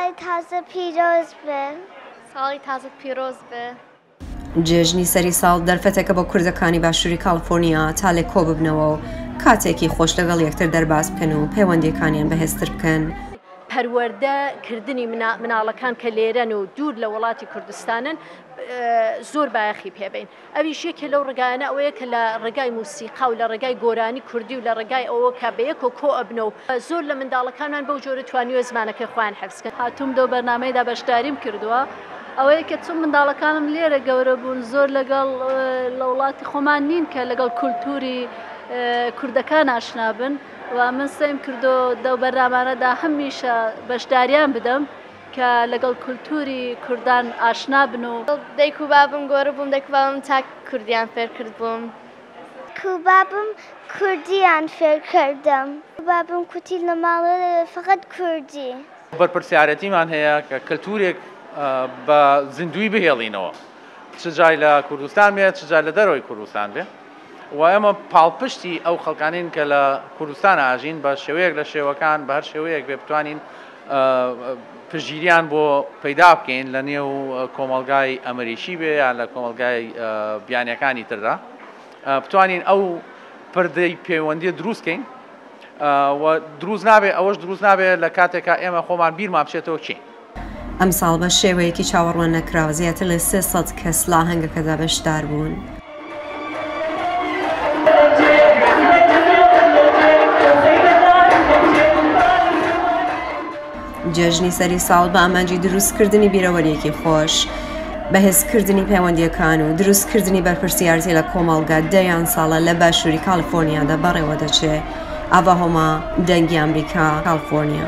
ساڵی تازە پیرۆز بێ. ساڵی تازە پیرۆز بێ. جێژنی سەری ساڵ دەرفەتێکە بۆ کوردەکانی باشووری کالیفۆرنیا تا لێ کۆ ببنەوە و کاتێکی خۆش لەگەڵ یەکتر دەرباز بکەن و پەیوەندیەکانیان بەهێزتر بکەن. پەروەردەکردنی مناڵەکان کە لێرەن و دوور لە وڵاتی کوردستانن زۆر بایەخی پێبین. ئەویش یەکێ لەو ڕێگایانە ئەوەیە کە لە ڕێگای موسیقا و لە ڕێگای گۆرانی کوردی و لە ڕێگای ئەوە کە بەیەک و کۆ ئەبنە و زۆر لە منداڵەکانمان بەو جۆرە توانیوە زمانەکەی خۆیان حەفزکەن. هاتووم دەو بەرنامەیەدا بەشداریم کردووە. ئەوەیە کە چون منداڵەکانم لێرە گەورە بوون زۆر لەگەڵ لە وڵاتی خۆمان نین کە لەگەڵ کولتوری کوردەکان ئاشنا بن و من سەیم کردو دەو بەرنامانەدا هەمیشە بەشداریان بدەم کە لەگەڵ کولتوری کوردان ئاشنا بن و دایک و بابم گۆرە بووم، دایک و بابم تا کوردیان فێر کرد بووم. بابم کوردیان فێر کردم. بابم کوتی لە ماڵە فقط کوردی. بەرپرسیارەتیمان هەیە کە کەلتورێک بە زیندوی بهێڵینەوە، چ جای لە کوردستان بێت چ جای لە دەرەوەی کوردستان بێت و ئێمە پاڵپشتی ئەو خەڵکانین کە لە کوردستان ئاژین بە شێوەیەک لە شێوەکان بە هەر شێوەیەک بێ بتوانین پژگیریان بۆ پەیدا بکەین لە نێو کۆمەڵگای ئەمریکی بێ یان لە کۆمەڵگای بیانیەکانی تردا بتوانین ئەو پردەی پەیوەندی دروستکەین و دروست نابێ ئەوەش دروست نابێت لە کاتێکا ئێمە خۆمان بیرمان بچێتەوە چی. ئەمساڵ بە شێوەیەکی چاوەڕوان نەکراوە زیاتر لە 300 کەس لە ئاهەنگەکەدا بەشدار بوون. جێژنی سەری ساڵ بە ئامانجی دروستکردنی بیرەوەریەکی خۆش، بەهێزکردنی پەیوەندیەکان و دروستکردنی بەرپرسیارەتی لە کۆمەڵگە دەیان ساڵە لە باشووری کالیفۆرنیادا بەڕێوە دەچێت. ئاڤاهۆما، دەنگی ئەمریکا، کالیفۆرنیا.